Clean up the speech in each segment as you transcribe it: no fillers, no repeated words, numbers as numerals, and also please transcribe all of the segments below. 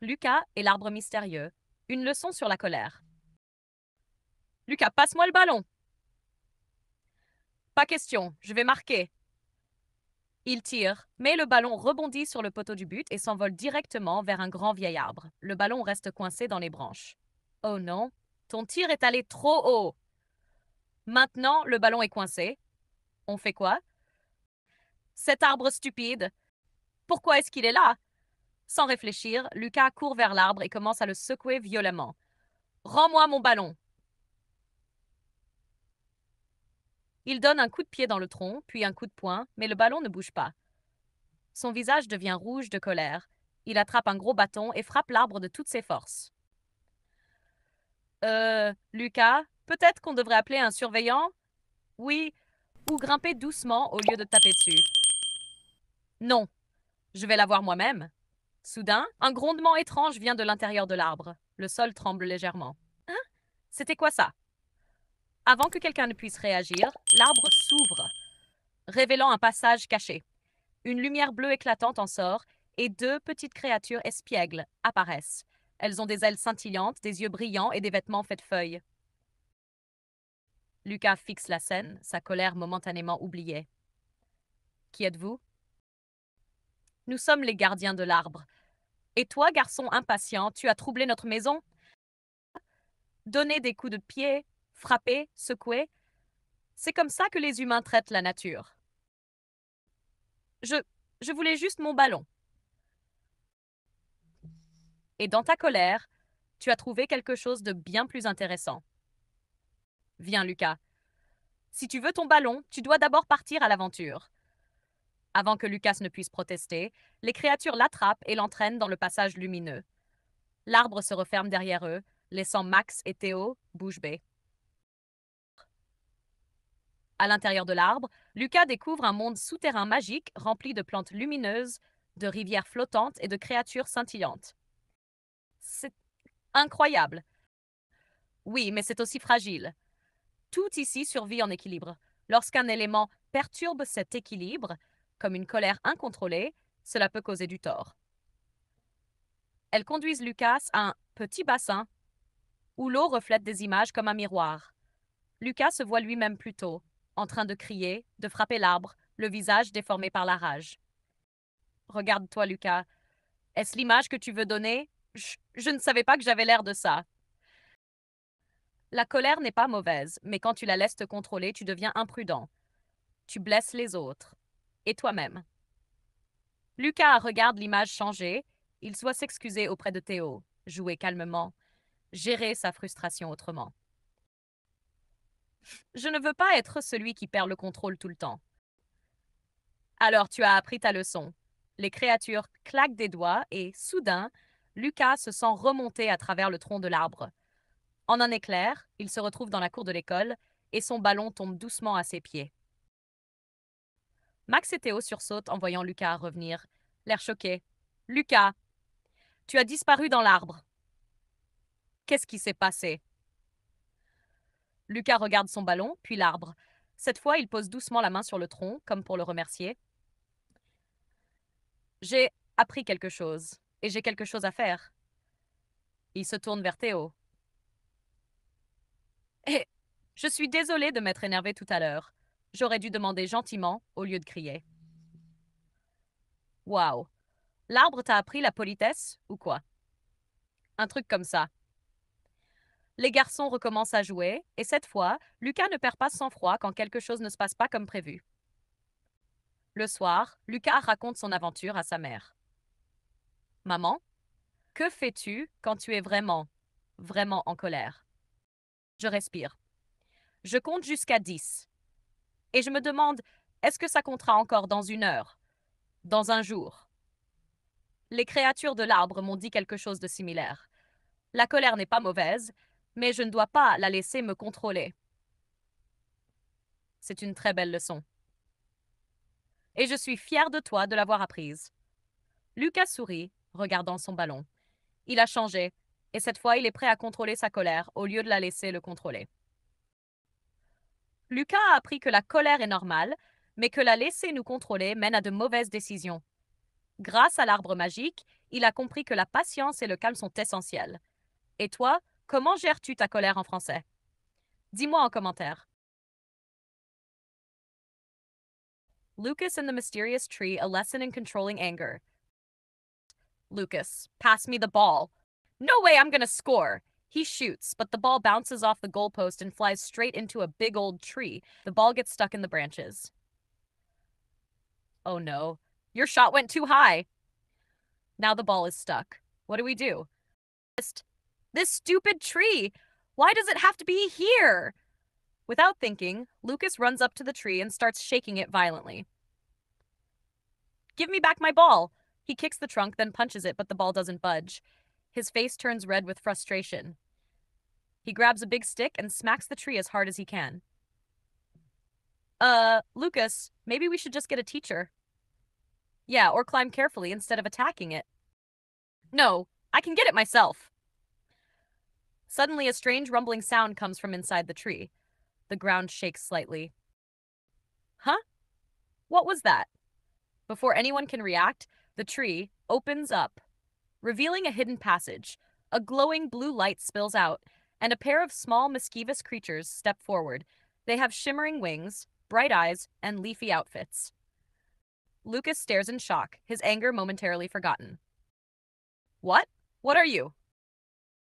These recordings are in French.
Lucas et l'arbre mystérieux. Une leçon sur la colère. Lucas, passe-moi le ballon. Pas question, je vais marquer. Il tire, mais le ballon rebondit sur le poteau du but et s'envole directement vers un grand vieil arbre. Le ballon reste coincé dans les branches. Oh non, ton tir est allé trop haut. Maintenant, le ballon est coincé. On fait quoi? Cet arbre stupide. Pourquoi est-ce qu'il est là? Sans réfléchir, Lucas court vers l'arbre et commence à le secouer violemment. Rends-moi mon ballon. Il donne un coup de pied dans le tronc, puis un coup de poing, mais le ballon ne bouge pas. Son visage devient rouge de colère. Il attrape un gros bâton et frappe l'arbre de toutes ses forces. Lucas, peut-être qu'on devrait appeler un surveillant? Oui, ou grimper doucement au lieu de taper dessus. Non, je vais la voir moi-même. Soudain, un grondement étrange vient de l'intérieur de l'arbre. Le sol tremble légèrement. Hein? C'était quoi ça? Avant que quelqu'un ne puisse réagir, l'arbre s'ouvre, révélant un passage caché. Une lumière bleue éclatante en sort et deux petites créatures espiègles apparaissent. Elles ont des ailes scintillantes, des yeux brillants et des vêtements faits de feuilles. Lucas fixe la scène, sa colère momentanément oubliée. Qui êtes-vous? Nous sommes les gardiens de l'arbre. Et toi, garçon impatient, tu as troublé notre maison? Donné des coups de pied, frappé, secoué. C'est comme ça que les humains traitent la nature. Je, je voulais juste mon ballon. Et dans ta colère, tu as trouvé quelque chose de bien plus intéressant. Viens, Lucas. Si tu veux ton ballon, tu dois d'abord partir à l'aventure. Avant que Lucas ne puisse protester, les créatures l'attrapent et l'entraînent dans le passage lumineux. L'arbre se referme derrière eux, laissant Max et Théo bouche bée. À l'intérieur de l'arbre, Lucas découvre un monde souterrain magique rempli de plantes lumineuses, de rivières flottantes et de créatures scintillantes. C'est incroyable. Oui, mais c'est aussi fragile. Tout ici survit en équilibre. Lorsqu'un élément perturbe cet équilibre, comme une colère incontrôlée, cela peut causer du tort. Elles conduisent Lucas à un petit bassin où l'eau reflète des images comme un miroir. Lucas se voit lui-même plus tôt, en train de crier, de frapper l'arbre, le visage déformé par la rage. Regarde-toi, Lucas. Est-ce l'image que tu veux donner? Je ne savais pas que j'avais l'air de ça. La colère n'est pas mauvaise, mais quand tu la laisses te contrôler, tu deviens imprudent. Tu blesses les autres. Et toi-même. Lucas regarde l'image changer. Il doit s'excuser auprès de Théo, jouer calmement, gérer sa frustration autrement. Je ne veux pas être celui qui perd le contrôle tout le temps. Alors tu as appris ta leçon. Les créatures claquent des doigts et, soudain, Lucas se sent remonter à travers le tronc de l'arbre. En un éclair, il se retrouve dans la cour de l'école et son ballon tombe doucement à ses pieds. Max et Théo sursautent en voyant Lucas revenir, l'air choqué. Lucas, tu as disparu dans l'arbre. Qu'est-ce qui s'est passé? Lucas regarde son ballon, puis l'arbre. Cette fois, il pose doucement la main sur le tronc, comme pour le remercier. J'ai appris quelque chose, et j'ai quelque chose à faire. Il se tourne vers Théo. Et je suis désolée de m'être énervée tout à l'heure. J'aurais dû demander gentiment au lieu de crier. Waouh! L'arbre t'a appris la politesse ou quoi? Un truc comme ça. Les garçons recommencent à jouer, et cette fois, Lucas ne perd pas son sang-froid quand quelque chose ne se passe pas comme prévu. Le soir, Lucas raconte son aventure à sa mère. Maman, que fais-tu quand tu es vraiment, vraiment en colère? Je respire. Je compte jusqu'à 10. Et je me demande, est-ce que ça comptera encore dans 1 heure? Dans un jour? Les créatures de l'arbre m'ont dit quelque chose de similaire. La colère n'est pas mauvaise, mais je ne dois pas la laisser me contrôler. C'est une très belle leçon. Et je suis fière de toi de l'avoir apprise. Lucas sourit, regardant son ballon. Il a changé, et cette fois il est prêt à contrôler sa colère au lieu de la laisser le contrôler. Lucas a appris que la colère est normale, mais que la laisser nous contrôler mène à de mauvaises décisions. Grâce à l'arbre magique, il a compris que la patience et le calme sont essentiels. Et toi, comment gères-tu ta colère en français? Dis-moi en commentaire. Lucas and the Mysterious Tree, a lesson in controlling anger. Lucas, pass me the ball. No way I'm gonna score. He shoots, but the ball bounces off the goalpost and flies straight into a big old tree. The ball gets stuck in the branches. Oh no, your shot went too high. Now the ball is stuck. What do we do? This stupid tree! Why does it have to be here? Without thinking, Lucas runs up to the tree and starts shaking it violently. Give me back my ball! He kicks the trunk, then punches it, but the ball doesn't budge. His face turns red with frustration. He grabs a big stick and smacks the tree as hard as he can. Lucas, maybe we should just get a teacher. Yeah, or climb carefully instead of attacking it. No, I can get it myself. Suddenly, a strange rumbling sound comes from inside the tree. The ground shakes slightly. Huh? What was that? Before anyone can react, the tree opens up, revealing a hidden passage. A glowing blue light spills out, and a pair of small mischievous creatures step forward. They have shimmering wings, bright eyes, and leafy outfits. Lucas stares in shock, his anger momentarily forgotten. What? What are you?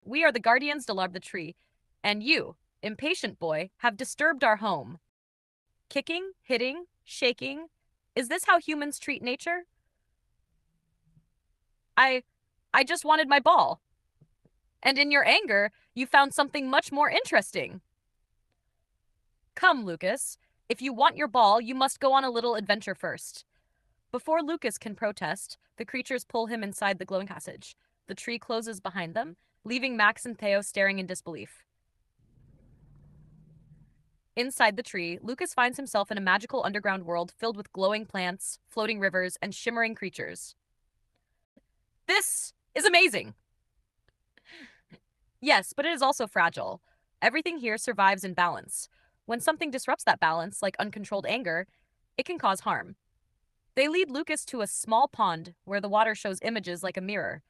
We are the guardians de l'arbre the tree, and you, impatient boy, have disturbed our home. Kicking, hitting, shaking. Is this how humans treat nature? I just wanted my ball. And in your anger, you found something much more interesting. Come, Lucas. If you want your ball, you must go on a little adventure first. Before Lucas can protest, the creatures pull him inside the glowing passage. The tree closes behind them, leaving Max and Theo staring in disbelief. Inside the tree, Lucas finds himself in a magical underground world filled with glowing plants, floating rivers, and shimmering creatures. This is amazing! Yes, but it is also fragile. Everything here survives in balance. When something disrupts that balance, like uncontrolled anger, it can cause harm. They lead Lucas to a small pond where the water shows images like a mirror.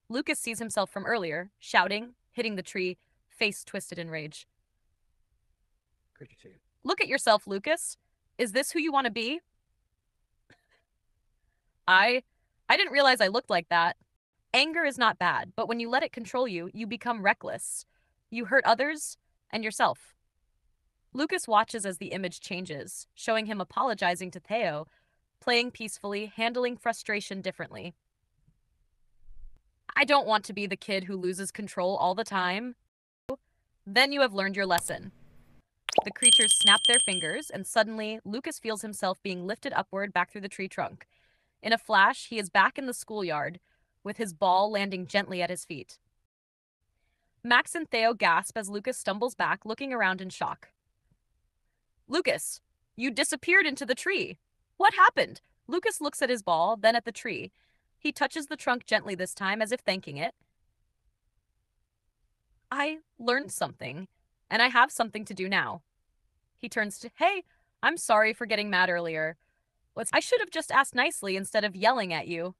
Lucas sees himself from earlier, shouting, hitting the tree, face twisted in rage. Look at yourself, Lucas. Is this who you want to be? I didn't realize I looked like that. Anger is not bad, but when you let it control you, you become reckless. You hurt others and yourself. Lucas watches as the image changes, showing him apologizing to Theo, playing peacefully, handling frustration differently. I don't want to be the kid who loses control all the time. Then you have learned your lesson. The creatures snap their fingers, and suddenly, Lucas feels himself being lifted upward back through the tree trunk. In a flash, he is back in the schoolyard, with his ball landing gently at his feet. Max and Theo gasp as Lucas stumbles back, looking around in shock. Lucas, you disappeared into the tree. What happened? Lucas looks at his ball, then at the tree. He touches the trunk gently this time, as if thanking it. I learned something, and I have something to do now. He turns to, Hey, I'm sorry for getting mad earlier. I should have just asked nicely instead of yelling at you.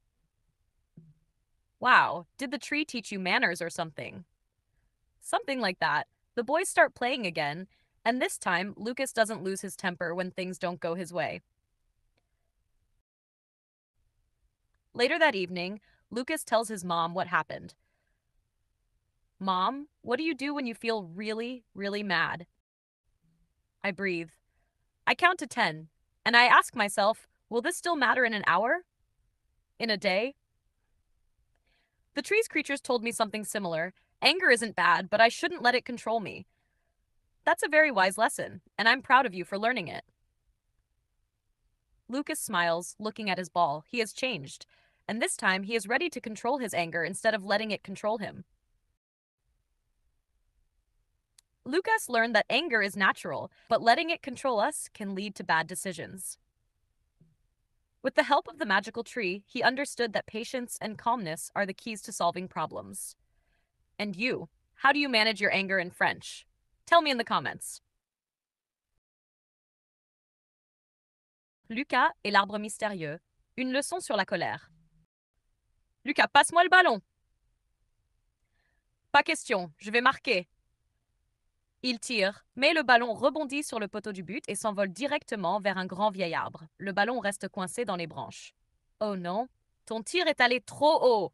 Wow, did the tree teach you manners or something? Something like that. The boys start playing again, and this time, Lucas doesn't lose his temper when things don't go his way. Later that evening, Lucas tells his mom what happened. Mom, what do you do when you feel really, really mad? I breathe. I count to 10, and I ask myself, will this still matter in an hour? In a day? The tree's creatures told me something similar. Anger isn't bad, but I shouldn't let it control me. That's a very wise lesson, and I'm proud of you for learning it. Lucas smiles, looking at his ball. He has changed, and this time he is ready to control his anger instead of letting it control him. Lucas learned that anger is natural, but letting it control us can lead to bad decisions. With the help of the magical tree, he understood that patience and calmness are the keys to solving problems. And you, how do you manage your anger in French? Tell me in the comments. Lucas et l'arbre mystérieux. Une leçon sur la colère. Lucas, passe-moi le ballon. Pas question, je vais marquer. Il tire, mais le ballon rebondit sur le poteau du but et s'envole directement vers un grand vieil arbre. Le ballon reste coincé dans les branches. Oh non, ton tir est allé trop haut.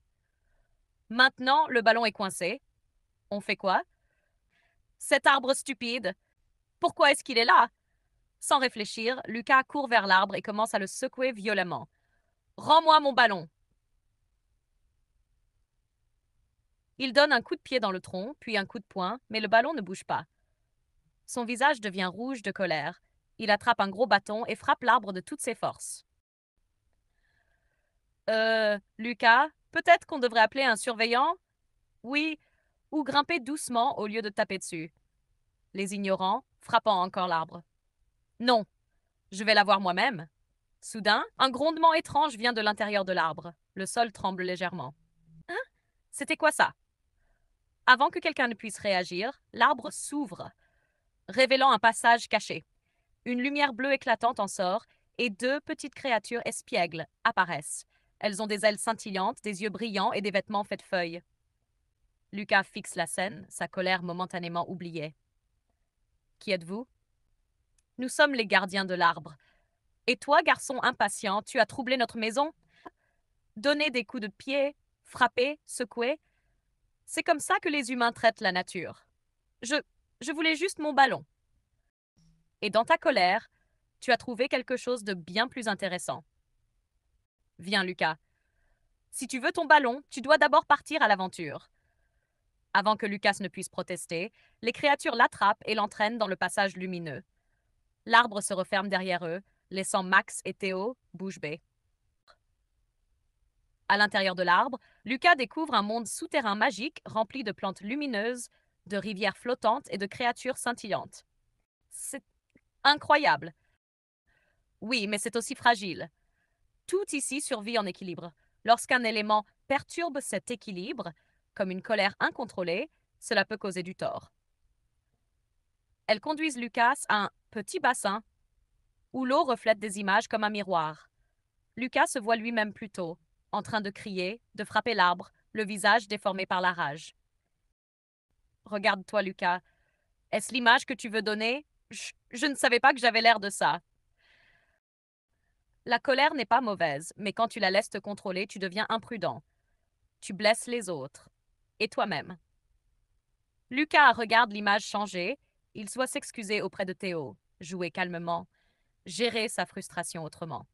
Maintenant, le ballon est coincé. On fait quoi? Cet arbre stupide. Pourquoi est-ce qu'il est là? Sans réfléchir, Lucas court vers l'arbre et commence à le secouer violemment. Rends-moi mon ballon. Il donne un coup de pied dans le tronc, puis un coup de poing, mais le ballon ne bouge pas. Son visage devient rouge de colère. Il attrape un gros bâton et frappe l'arbre de toutes ses forces. Lucas, peut-être qu'on devrait appeler un surveillant? Oui, ou grimper doucement au lieu de taper dessus. Les ignorants, frappant encore l'arbre. Non, je vais l'avoir moi-même. Soudain, un grondement étrange vient de l'intérieur de l'arbre. Le sol tremble légèrement. Hein? C'était quoi ça? Avant que quelqu'un ne puisse réagir, l'arbre s'ouvre, révélant un passage caché. Une lumière bleue éclatante en sort et deux petites créatures espiègles apparaissent. Elles ont des ailes scintillantes, des yeux brillants et des vêtements faits de feuilles. Lucas fixe la scène, sa colère momentanément oubliée. Qui êtes-vous? Nous sommes les gardiens de l'arbre. Et toi, garçon impatient, tu as troublé notre maison? Donné des coups de pied, frappé, secoué. C'est comme ça que les humains traitent la nature. Je, je voulais juste mon ballon. Et dans ta colère, tu as trouvé quelque chose de bien plus intéressant. Viens, Lucas. Si tu veux ton ballon, tu dois d'abord partir à l'aventure. Avant que Lucas ne puisse protester, les créatures l'attrapent et l'entraînent dans le passage lumineux. L'arbre se referme derrière eux, laissant Max et Théo bouche bée. À l'intérieur de l'arbre, Lucas découvre un monde souterrain magique rempli de plantes lumineuses, de rivières flottantes et de créatures scintillantes. C'est incroyable. Oui, mais c'est aussi fragile. Tout ici survit en équilibre. Lorsqu'un élément perturbe cet équilibre, comme une colère incontrôlée, cela peut causer du tort. Elles conduisent Lucas à un petit bassin où l'eau reflète des images comme un miroir. Lucas se voit lui-même plus tôt, en train de crier, de frapper l'arbre, le visage déformé par la rage. Regarde-toi, Lucas. Est-ce l'image que tu veux donner? Je ne savais pas que j'avais l'air de ça. La colère n'est pas mauvaise, mais quand tu la laisses te contrôler, tu deviens imprudent. Tu blesses les autres. Et toi-même. Lucas regarde l'image changer. Il doit s'excuser auprès de Théo, jouer calmement, gérer sa frustration autrement.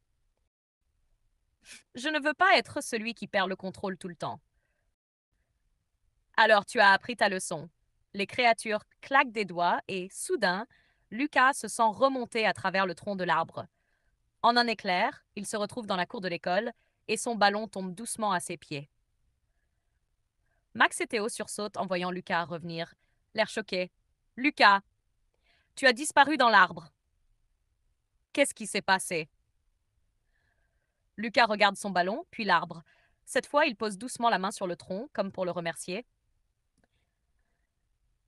Je ne veux pas être celui qui perd le contrôle tout le temps. Alors tu as appris ta leçon. Les créatures claquent des doigts et, soudain, Lucas se sent remonter à travers le tronc de l'arbre. En un éclair, il se retrouve dans la cour de l'école et son ballon tombe doucement à ses pieds. Max et Théo sursautent en voyant Lucas revenir, l'air choqué. Lucas, tu as disparu dans l'arbre. Qu'est-ce qui s'est passé? Lucas regarde son ballon, puis l'arbre. Cette fois, il pose doucement la main sur le tronc, comme pour le remercier.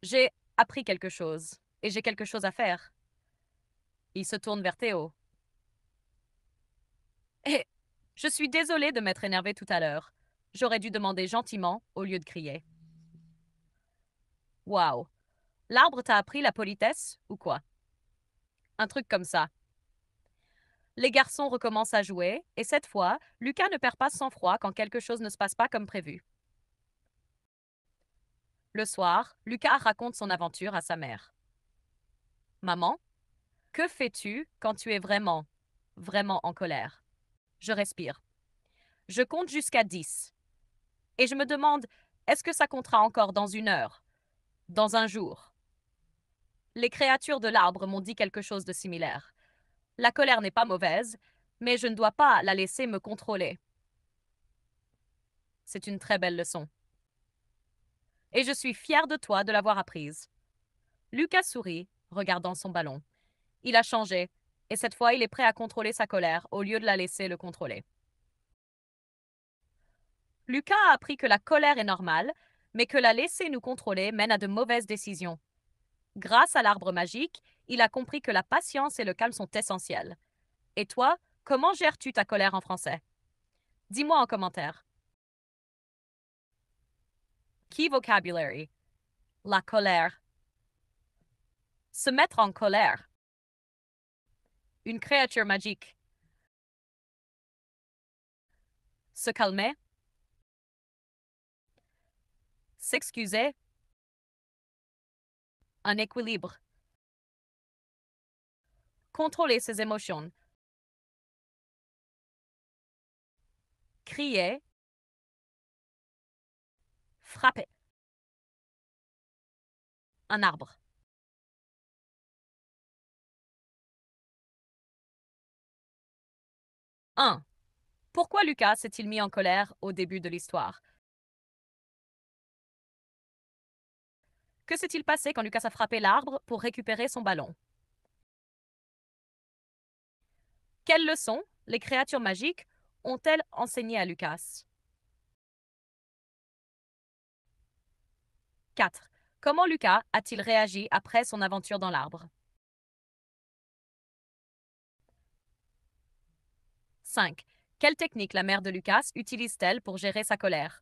J'ai appris quelque chose, et j'ai quelque chose à faire. Il se tourne vers Théo. Eh, je suis désolée de m'être énervée tout à l'heure. J'aurais dû demander gentiment au lieu de crier. Waouh! L'arbre t'a appris la politesse ou quoi? Un truc comme ça. Les garçons recommencent à jouer, et cette fois, Lucas ne perd pas son sang-froid quand quelque chose ne se passe pas comme prévu. Le soir, Lucas raconte son aventure à sa mère. Maman, que fais-tu quand tu es vraiment, vraiment en colère? Je respire. Je compte jusqu'à 10. Et je me demande, est-ce que ça comptera encore dans 1 heure? Dans un jour? Les créatures de l'arbre m'ont dit quelque chose de similaire. La colère n'est pas mauvaise, mais je ne dois pas la laisser me contrôler. C'est une très belle leçon. Et je suis fière de toi de l'avoir apprise. Lucas sourit, regardant son ballon. Il a changé, et cette fois il est prêt à contrôler sa colère au lieu de la laisser le contrôler. Lucas a appris que la colère est normale, mais que la laisser nous contrôler mène à de mauvaises décisions. Grâce à l'arbre magique, il a compris que la patience et le calme sont essentiels. Et toi, comment gères-tu ta colère en français? Dis-moi en commentaire. Key vocabulary. La colère. Se mettre en colère. Une créature magique. Se calmer. S'excuser. Un équilibre. Contrôler ses émotions. Crier. Frapper. Un arbre. 1. Pourquoi Lucas s'est-il mis en colère au début de l'histoire? Que s'est-il passé quand Lucas a frappé l'arbre pour récupérer son ballon? Quelles leçons les créatures magiques ont-elles enseigné à Lucas? 4. Comment Lucas a-t-il réagi après son aventure dans l'arbre? 5. Quelle technique la mère de Lucas utilise-t-elle pour gérer sa colère?